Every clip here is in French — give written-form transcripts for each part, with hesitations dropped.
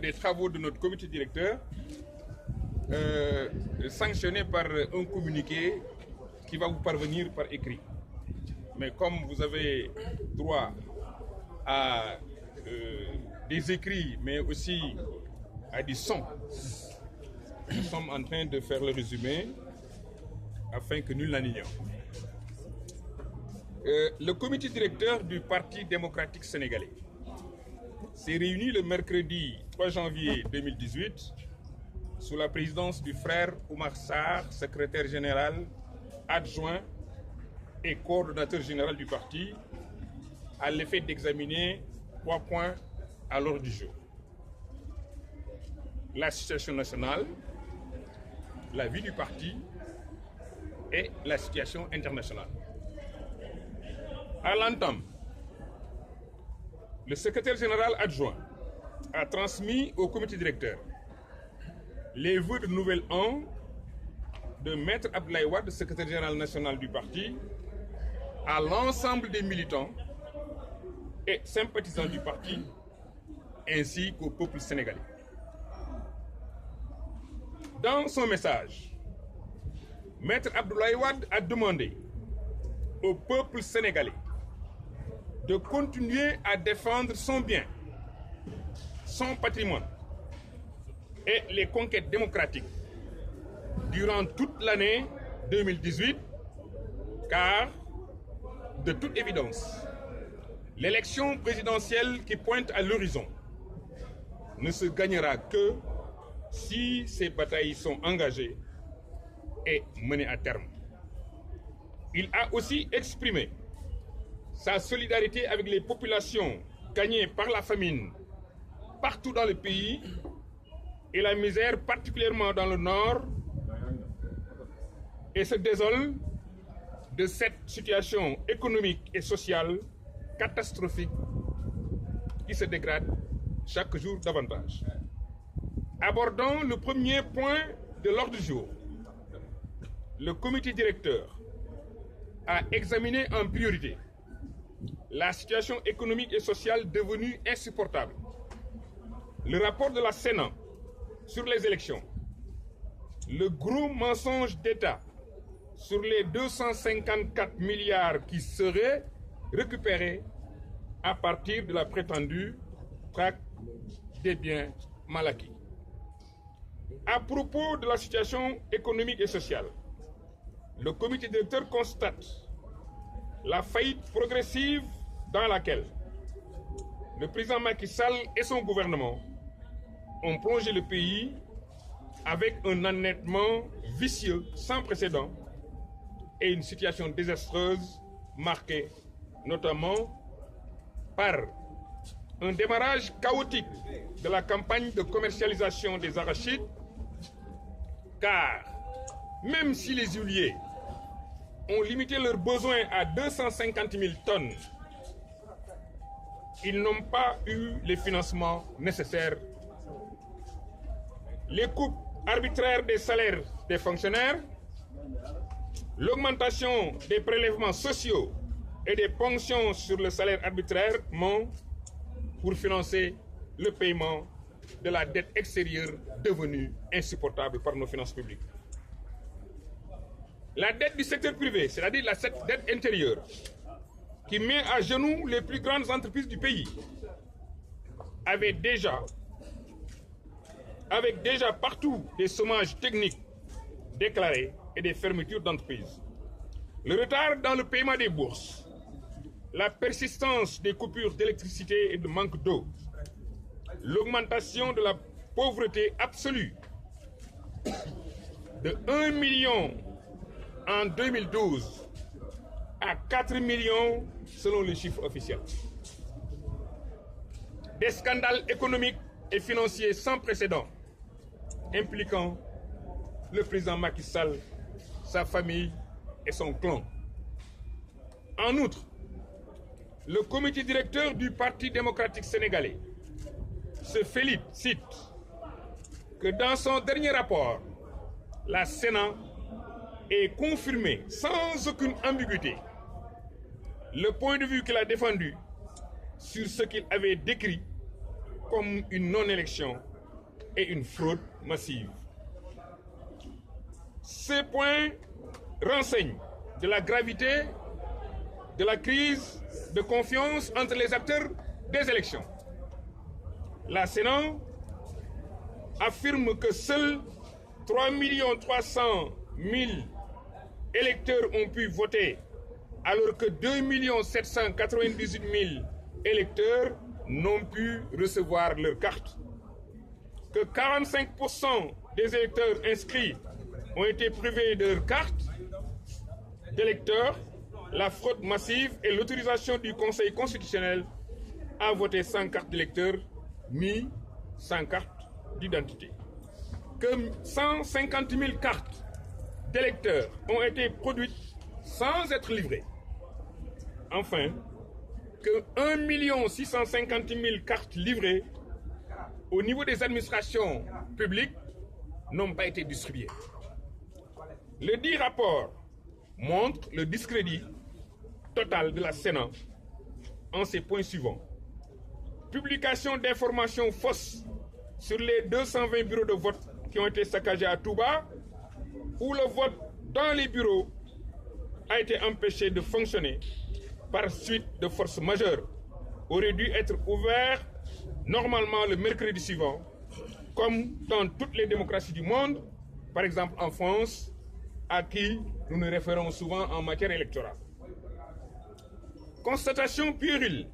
Des travaux de notre comité directeur, sanctionné par un communiqué qui va vous parvenir par écrit. Mais comme vous avez droit à des écrits, mais aussi à des sons, nous sommes en train de faire le résumé afin que nul n'en ignore. Le comité directeur du Parti démocratique sénégalais s'est réuni le mercredi 3 janvier 2018 sous la présidence du frère Oumar Sarr, secrétaire général adjoint et coordonnateur général du parti, à l'effet d'examiner 3 points à l'ordre du jour. La situation nationale, la vie du parti et la situation internationale. À l'entame, le secrétaire général adjoint a transmis au comité directeur les vœux de nouvel an de Maître Abdoulaye Wade, secrétaire général national du parti, à l'ensemble des militants et sympathisants du parti, ainsi qu'au peuple sénégalais. Dans son message, Maître Abdoulaye Wade a demandé au peuple sénégalais de continuer à défendre son bien, son patrimoine et les conquêtes démocratiques durant toute l'année 2018, car, de toute évidence, l'élection présidentielle qui pointe à l'horizon ne se gagnera que si ces batailles sont engagées et menées à terme. Il a aussi exprimé sa solidarité avec les populations gagnées par la famine partout dans le pays et la misère particulièrement dans le nord, et se désole de cette situation économique et sociale catastrophique qui se dégrade chaque jour davantage. Abordons le premier point de l'ordre du jour. Le comité directeur a examiné en priorité la situation économique et sociale devenue insupportable. Le rapport de la Sénat sur les élections, le gros mensonge d'État sur les 254 milliards qui seraient récupérés à partir de la prétendue traque des biens mal acquis. À propos de la situation économique et sociale, le comité directeur constate la faillite progressive dans laquelle le président Macky Sall et son gouvernement ont plongé le pays avec un endettement vicieux sans précédent et une situation désastreuse marquée notamment par un démarrage chaotique de la campagne de commercialisation des arachides, car même si les huiliers ont limité leurs besoins à 250 000 tonnes, ils n'ont pas eu les financements nécessaires. Les coupes arbitraires des salaires des fonctionnaires, l'augmentation des prélèvements sociaux et des ponctions sur le salaire arbitrairement pour financer le paiement de la dette extérieure devenue insupportable par nos finances publiques. La dette du secteur privé, c'est-à-dire la dette intérieure, qui met à genoux les plus grandes entreprises du pays, avec déjà partout des chômages techniques déclarés et des fermetures d'entreprises. Le retard dans le paiement des bourses, la persistance des coupures d'électricité et de manque d'eau, l'augmentation de la pauvreté absolue de 1 million en 2012 à 4 millions selon les chiffres officiels. Des scandales économiques et financiers sans précédent impliquant le président Macky Sall, sa famille et son clan. En outre, le comité directeur du Parti démocratique sénégalais se félicite que dans son dernier rapport, la Sénat ait confirmé sans aucune ambiguïté le point de vue qu'il a défendu sur ce qu'il avait décrit comme une non-élection et une fraude massive. Ces points renseignent de la gravité de la crise de confiance entre les acteurs des élections. La Sénat affirme que seuls 3 300 000 électeurs ont pu voter, alors que 2 798 000 électeurs n'ont pu recevoir leur carte. Que 45% des électeurs inscrits ont été privés de leur carte d'électeur, la fraude massive et l'autorisation du Conseil constitutionnel à voter sans carte d'électeur ni sans carte d'identité. Que 150 000 cartes d'électeurs ont été produites sans être livrées. Enfin, que 1 650 000 cartes livrées au niveau des administrations publiques n'ont pas été distribuées. Le dit rapport montre le discrédit total de la Sénat en ces points suivants. Publication d'informations fausses sur les 220 bureaux de vote qui ont été saccagés à Touba, où le vote dans les bureaux a été empêché de fonctionner par suite de forces majeures, aurait dû être ouvert normalement le mercredi suivant, comme dans toutes les démocraties du monde, par exemple en France, à qui nous nous référons souvent en matière électorale. Constatation puérile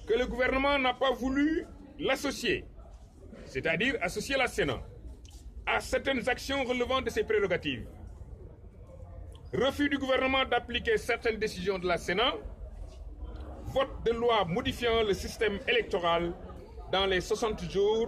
que le gouvernement n'a pas voulu l'associer, c'est-à-dire associer la Sénat, à certaines actions relevant de ses prérogatives. Refus du gouvernement d'appliquer certaines décisions de la Sénat, vote de loi modifiant le système électoral dans les 60 jours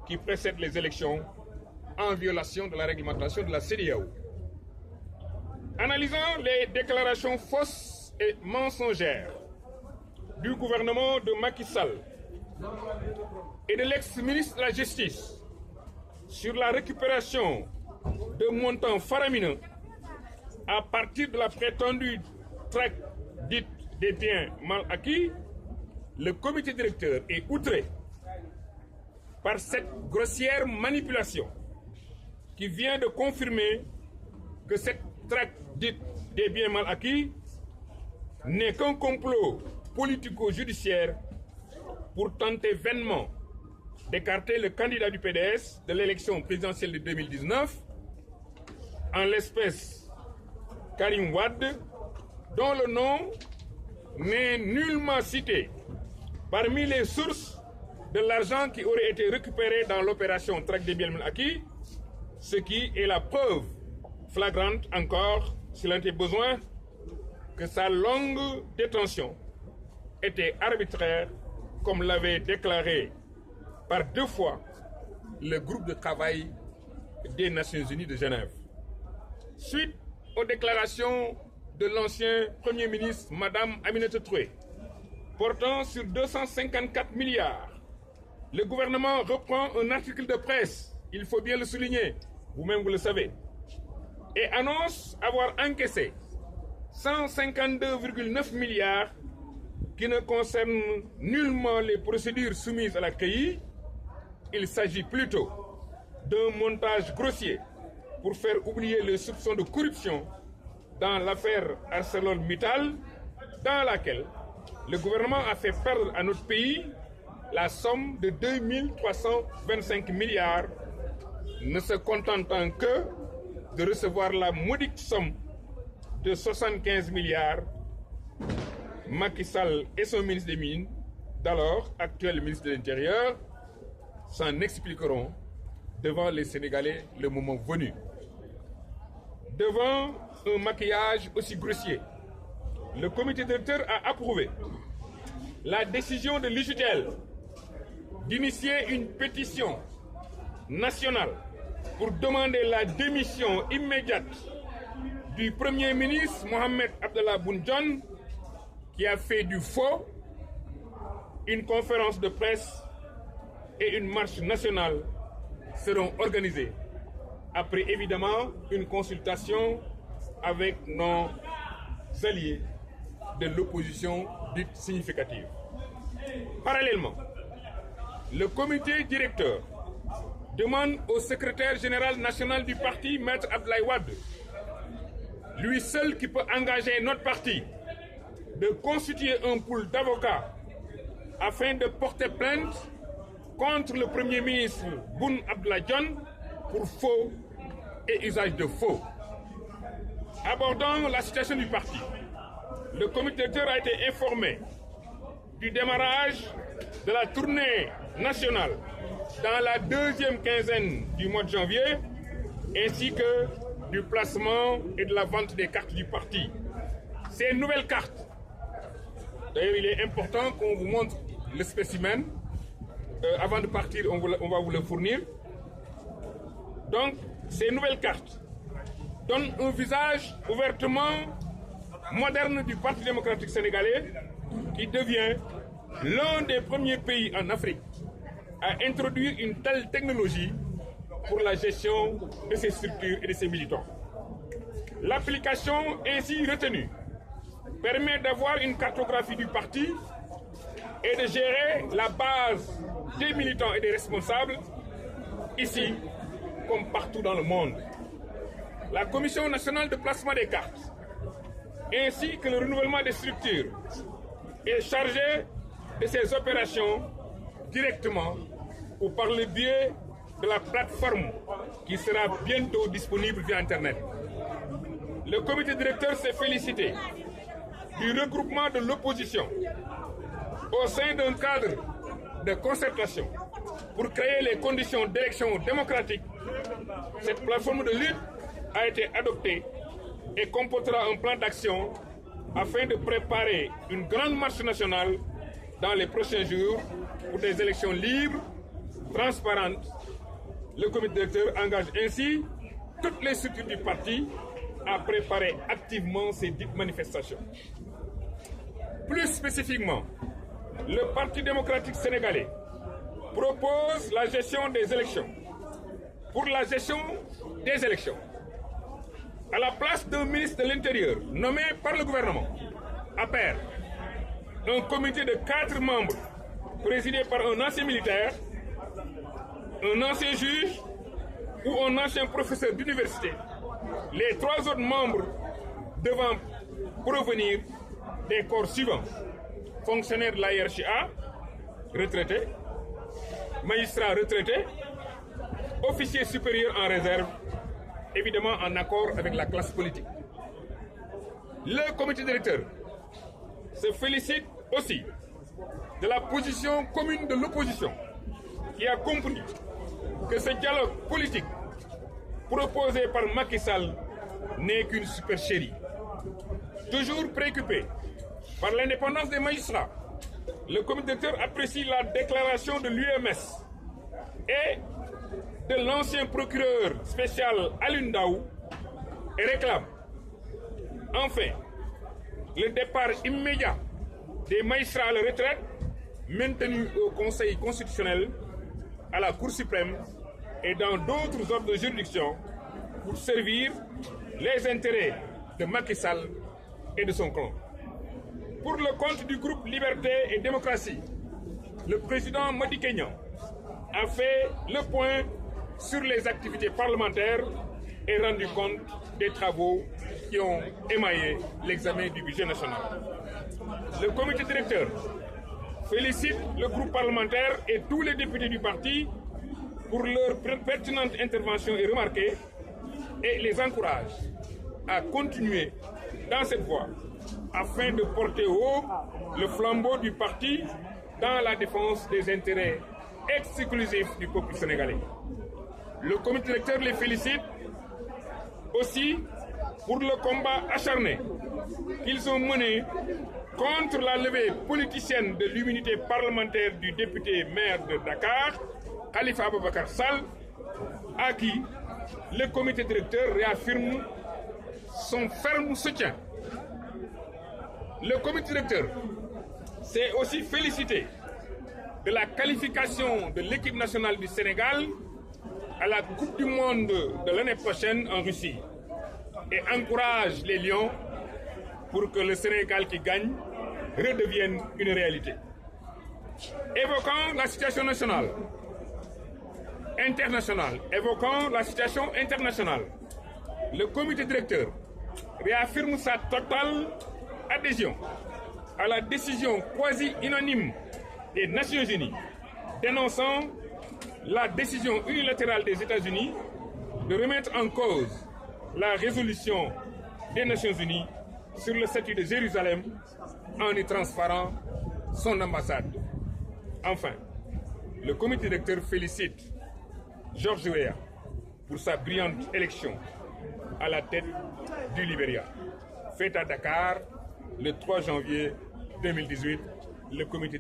qui précèdent les élections, en violation de la réglementation de la CEDEAO. Analysant les déclarations fausses et mensongères du gouvernement de Macky Sall et de l'ex-ministre de la Justice sur la récupération de montants faramineux à partir de la prétendue traque dite des biens mal acquis, le comité directeur est outré par cette grossière manipulation qui vient de confirmer que cette traque dite des biens mal acquis n'est qu'un complot politico-judiciaire pour tenter vainement d'écarter le candidat du PDS de l'élection présidentielle de 2019, en l'espèce Karim Wade, dont le nom n'est nullement cité parmi les sources de l'argent qui aurait été récupéré dans l'opération traque des biens mal acquis, ce qui est la preuve flagrante encore, s'il en était besoin, que sa longue détention était arbitraire, comme l'avait déclaré par 2 fois le groupe de travail des Nations Unies de Genève. Suite aux déclarations de l'ancien Premier ministre, Mme Aminata Touré, portant sur 254 milliards, le gouvernement reprend un article de presse, il faut bien le souligner, vous-même vous le savez, et annonce avoir encaissé 152,9 milliards qui ne concernent nullement les procédures soumises à la CREI. Il s'agit plutôt d'un montage grossier pour faire oublier les soupçons de corruption dans l'affaire ArcelorMittal, dans laquelle le gouvernement a fait perdre à notre pays la somme de 2 325 milliards, ne se contentant que de recevoir la modique somme de 75 milliards. Macky Sall et son ministre des Mines, d'alors actuel ministre de l'Intérieur, s'en expliqueront devant les Sénégalais le moment venu. Devant un maquillage aussi grossier, le comité directeur a approuvé la décision de l'UJTL d'initier une pétition nationale pour demander la démission immédiate du Premier ministre Mohamed Abdallah Boun Dionne, qui a fait du faux une conférence de presse et une marche nationale seront organisées, après évidemment une consultation avec nos alliés de l'opposition dite significative. Parallèlement, Le comité directeur demande au secrétaire général national du parti, Maître Abdoulaye Wade, lui seul qui peut engager notre parti, de constituer un pool d'avocats afin de porter plainte contre le Premier ministre Boun Abdallah Dionne pour faux et usage de faux. Abordant la situation du parti, le comité directeur a été informé du démarrage de la tournée nationale dans la deuxième quinzaine du mois de janvier, ainsi que du placement et de la vente des cartes du parti. Ces nouvelles cartes, d'ailleurs il est important qu'on vous montre le spécimen, avant de partir on va vous le fournir. Donc ces nouvelles cartes donnent un visage ouvertement moderne du Parti démocratique sénégalais qui devient l'un des premiers pays en Afrique à introduire une telle technologie pour la gestion de ses structures et de ses militants. L'application ainsi retenue permet d'avoir une cartographie du parti et de gérer la base des militants et des responsables, ici comme partout dans le monde. La Commission nationale de placement des cartes, ainsi que le renouvellement des structures, est chargée de ces opérations directement ou par le biais de la plateforme qui sera bientôt disponible via Internet. Le comité directeur s'est félicité du regroupement de l'opposition au sein d'un cadre de concertation pour créer les conditions d'élection démocratique. Cette plateforme de lutte a été adoptée et comportera un plan d'action afin de préparer une grande marche nationale dans les prochains jours pour des élections libres, transparentes. Le comité directeur engage ainsi toutes les structures du parti à préparer activement ces dites manifestations. Plus spécifiquement, le Parti démocratique sénégalais propose la gestion des élections. Pour la gestion des élections, à la place d'un ministre de l'Intérieur nommé par le gouvernement, APR, un comité de 4 membres présidé par un ancien militaire, un ancien juge ou un ancien professeur d'université, les 3 autres membres devant provenir des corps suivants: fonctionnaires de la hiérarchie A, retraités, magistrats retraités, officiers supérieurs en réserve, évidemment en accord avec la classe politique. Le comité directeur se félicite aussi de la position commune de l'opposition qui a compris que ce dialogue politique proposé par Macky Sall n'est qu'une supercherie. Toujours préoccupé par l'indépendance des magistrats, le comité directeur apprécie la déclaration de l'UMS et de l'ancien procureur spécial Alioune Ndao et réclame enfin le départ immédiat des magistrats à la retraite maintenus au Conseil constitutionnel, à la Cour suprême et dans d'autres ordres de juridiction pour servir les intérêts de Macky Sall et de son clan. Pour le compte du groupe Liberté et Démocratie, le président Madické Niang a fait le point sur les activités parlementaires et rendu compte des travaux qui ont émaillé l'examen du budget national. Le comité directeur félicite le groupe parlementaire et tous les députés du parti pour leur pertinente intervention et remarquée et les encourage à continuer dans cette voie afin de porter haut le flambeau du parti dans la défense des intérêts exclusifs du peuple sénégalais. Le comité directeur les félicite aussi pour le combat acharné qu'ils ont mené contre la levée politicienne de l'immunité parlementaire du député maire de Dakar, Khalifa Aboubacar Sall, à qui le comité directeur réaffirme son ferme soutien. Le comité directeur s'est aussi félicité de la qualification de l'équipe nationale du Sénégal à la Coupe du Monde de l'année prochaine en Russie et encourage les Lions pour que le Sénégal qui gagne redevienne une réalité. Évoquant la situation nationale, internationale, évoquant la situation internationale, le comité directeur réaffirme sa totale adhésion à la décision quasi unanime des Nations Unies dénonçant la décision unilatérale des États-Unis de remettre en cause la résolution des Nations Unies sur le statut de Jérusalem en y transférant son ambassade. Enfin, le comité directeur félicite George Weah pour sa brillante élection à la tête du Libéria. Faite à Dakar le 3 janvier 2018, le comité